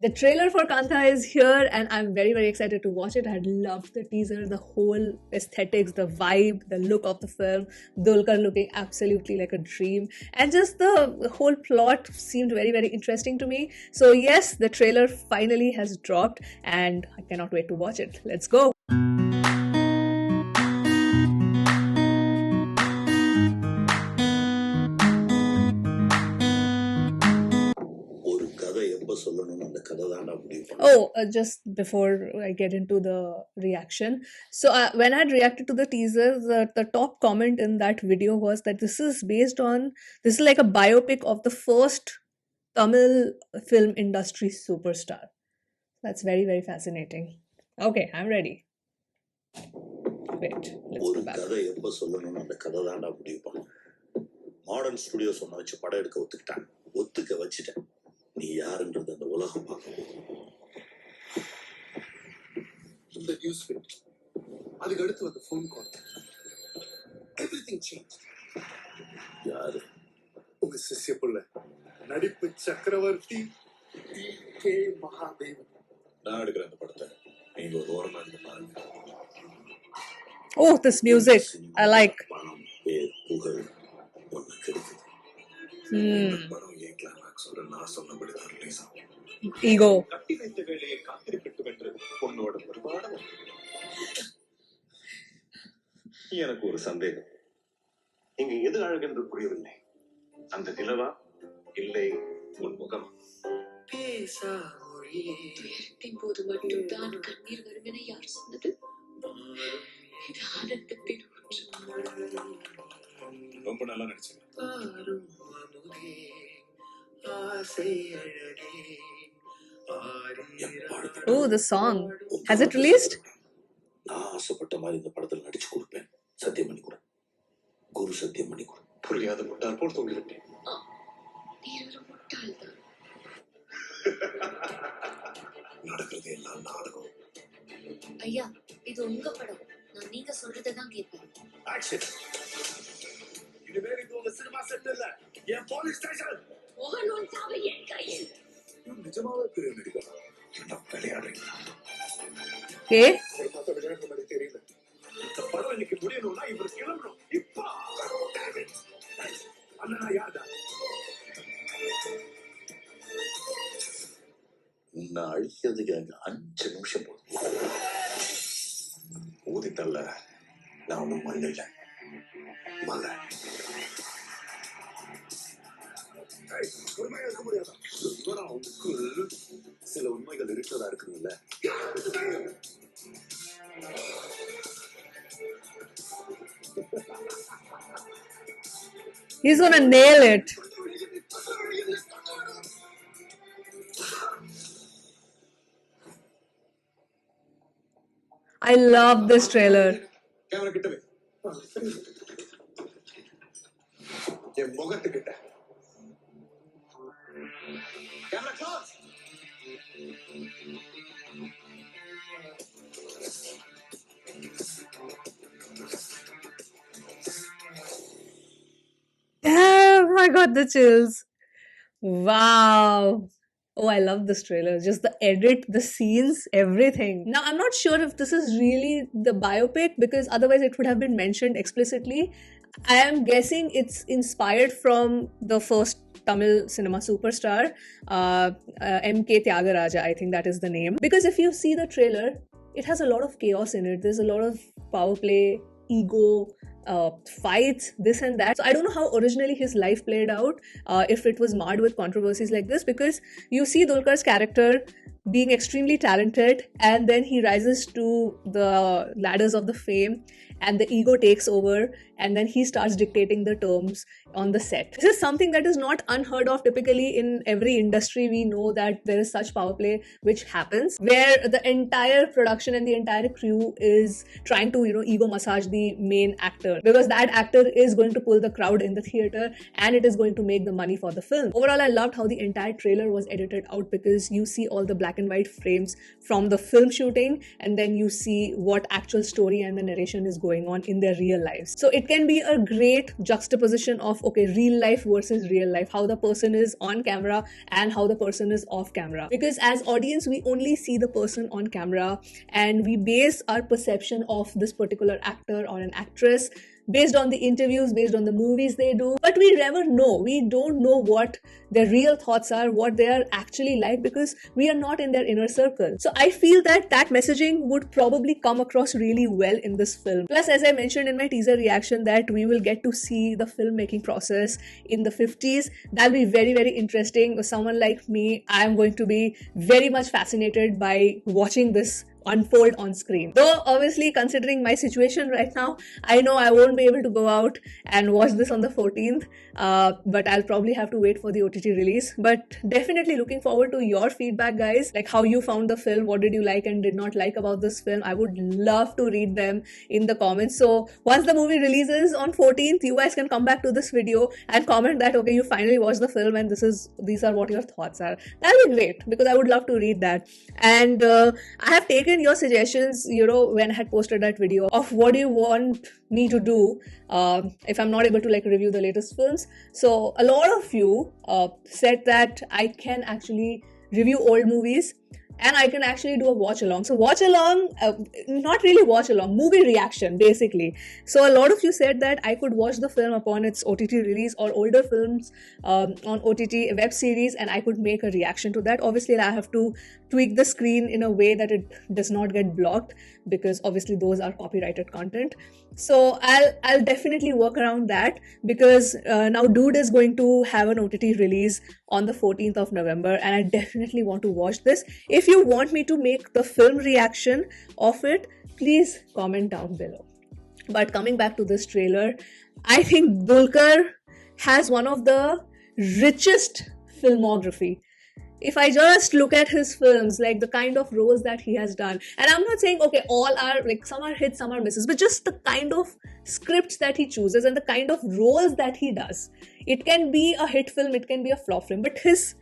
The trailer for Kantha is here, and I'm very, very excited to watch it. I had loved the teaser, the whole aesthetics, the vibe, the look of the film. Dulquer looking absolutely like a dream, and just the whole plot seemed very, very interesting to me. So, yes, the trailer finally has dropped, and I cannot wait to watch it. Let's go. Oh, just before I get into the reaction. So, when I had reacted to the teaser, the top comment in that video was that this is like a biopic of the first Tamil film industry superstar. That's very, very fascinating. Okay, I'm ready. Wait, let's go back. Modern studios ஒன்று வச்சு படம் எடுக்க ஒத்துக்கிட்டான். ஒத்துக்க வச்சுட்டேன். நீ யாருன்றது அந்த உலகம் பார்க்க. இந்த நியூஸ் ஃபீட் அதுக்கு அடுத்து வந்த ஃபோன் கால் எவ்ரிதிங் சேஞ்ச். யாரு? உங்க சிஷ்ய புள்ள நடிப்பு சக்கரவர்த்தி டி.கே. மகாதேவன். நான் எடுக்கிற அந்த படத்தை நீங்க ஒரு ஓரமா இருந்து பாருங்க. Oh, this music I like. பணம், பேர், புகழ் ஒன்று கிடைக்குது. படம் ஏன் கிளைமாக்ஸ் நான் சொன்னபடிதான் ரிலீஸ் ஆகும். Ego. கட்டி வைத்த வேலையை காத்திருக்கட்டும் என்று பொண்ணோட பெருமாட. எனக்கு ஒரு சந்தேகம். இங்க எது அழகென்று புரியவில்லை. அந்த நிலவா இல்லை உன் முகம்? பேசா மொழியே துயரத்தின் போது மட்டும்தான் கண்ணீர் வரும் என யார் சொன்னது? இது ஆனந்தத்தின் ஊற்று. ரொம்ப நல்லா நடிச்சீங்க. Oh, the song. Has it released? நான் ஆசைப்பட்ட மாதிரி இந்த படத்தில் நடிச்சு கொடுப்பேன். சத்தியம் பண்ணி கூட. குரு சத்தியம் பண்ணி கூட. புரியாத முட்டாள் போல் தோங்கிவிட்டேன். நீ ஒரு முட்டாள் தான். நடக்கிறது எல்லாம் நாடகம். ஐயா, இது உங்க படம். நான் நீங்க சொல்றதை தான் கேட்பேன். ஆக்ஷன். இதுவே இது உங்க சினிமா செட் இல்ல. என் போலீஸ் ஸ்டேஷன். மோகன் சாவை என் கையில். நிஜமாவே பெரிய நடிகர். என்ன விளையாடுறீங்க? Okay. தெரியல. இந்த படம் எனக்கு முடியணும்னா இவர் கிளம்பணும். இப்ப அண்ணா யாரா? உன்னை அழிக்கிறதுக்கு எனக்கு 5 நிமிஷம் போதும். ஊதித்தல்ல நான் ஒன்றும் மண்ணில்லை. மலை உண்மையா இருக்க முடியாதா? சில உண்மைகள் இருக்கிறதா இருக்குதுல்ல. He's gonna nail it. I love this trailer. Camera கிட்ட வை. என் முகத்துக்கிட்ட. Camera close. Damn, I got the chills. Wow. Oh, I love this trailer. Just the edit, the scenes, everything. Now, I'm not sure if this is really the biopic because otherwise it would have been mentioned explicitly. I am guessing it's inspired from the first Tamil cinema superstar, M.K. Tyagaraja, I think that is the name. Because if you see the trailer, it has a lot of chaos in it. There's a lot of power play, ego, fights, this and that. So I don't know how originally his life played out, if it was marred with controversies like this, because you see Dulquer's character being extremely talented and then he rises to the ladders of the fame and the ego takes over and then he starts dictating the terms on the set. This is something that is not unheard of. Typically in every industry we know that there is such power play which happens where the entire production and the entire crew is trying to ego massage the main actor because that actor is going to pull the crowd in the theater and it is going to make the money for the film. Overall, I loved how the entire trailer was edited out because you see all the black black and white frames from the film shooting, and then you see what actual story and the narration is going on in their real lives. So it can be a great juxtaposition of, okay, real life versus real life, how the person is on camera and how the person is off camera. Because as audience, we only see the person on camera and we base our perception of this particular actor or an actress based on the interviews, based on the movies they do. But we never know. We don't know what their real thoughts are, what they are actually like, because we are not in their inner circle. So I feel that that messaging would probably come across really well in this film. Plus, as I mentioned in my teaser reaction, that we will get to see the filmmaking process in the 50s. That'll be very, very interesting. For someone like me, I am going to be very much fascinated by watching this unfold on screen. Though obviously, considering my situation right now, I know I won't be able to go out and watch this on the 14th, but I'll probably have to wait for the OTT release. But definitely looking forward to your feedback, guys, like how you found the film, what did you like and did not like about this film. I would love to read them in the comments. So once the movie releases on 14th, you guys can come back to this video and comment that, okay, you finally watched the film and these are what your thoughts are. That'll be great, because I would love to read that. And I have taken your suggestions, when I had posted that video of what do you want me to do if I'm not able to review the latest films. So a lot of you said that I can actually review old movies and I can actually do a watch along. So watch along, not really watch along, movie reaction basically. So a lot of you said that I could watch the film upon its OTT release, or older films on OTT web series, and I could make a reaction to that. Obviously, I have to tweak the screen in a way that it does not get blocked, because obviously those are copyrighted content. So I'll definitely work around that, because now Dude is going to have an OTT release on the 14th of November, and I definitely want to watch this. If you want me to make the film reaction of it, please comment down below. But coming back to this trailer, I think Dulquer has one of the richest filmography. If I just look at his films, the kind of roles that he has done, and I'm not saying, okay, all are some are hits, some are misses, but just the kind of scripts that he chooses and the kind of roles that he does. It can be a hit film, it can be a flop film, but his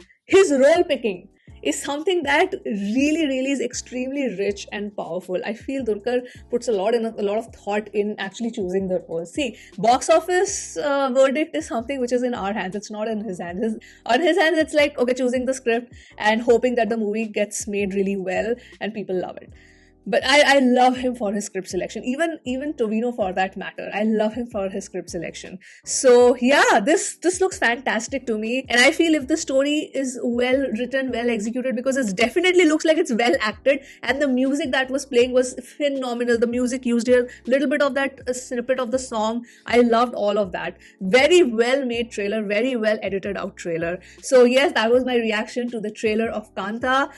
role picking is something that really, really is extremely rich and powerful. I feel Dulquer puts a lot of thought in actually choosing the roles. See, box office verdict is something which is in our hands. It's not in his hands. On his hands, it's okay, choosing the script and hoping that the movie gets made really well and people love it. But I love him for his script selection. Even Tovino, for that matter, I love him for his script selection. So yeah, this looks fantastic to me, and I feel if the story is well written, well executed, because it definitely looks like it's well acted, and the music that was playing was phenomenal. The music used here, little bit of that snippet of the song, I loved all of that. Very well made trailer, very well edited out trailer. So yes, that was my reaction to the trailer of Kantha.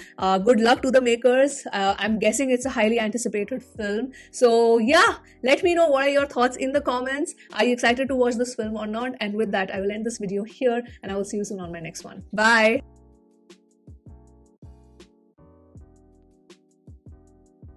Good luck to the makers. I'm guessing it's a highly anticipated film. So yeah, let me know what are your thoughts in the comments. Are you excited to watch this film or not? And with that, I will end this video here, and I will see you soon on my next one. Bye.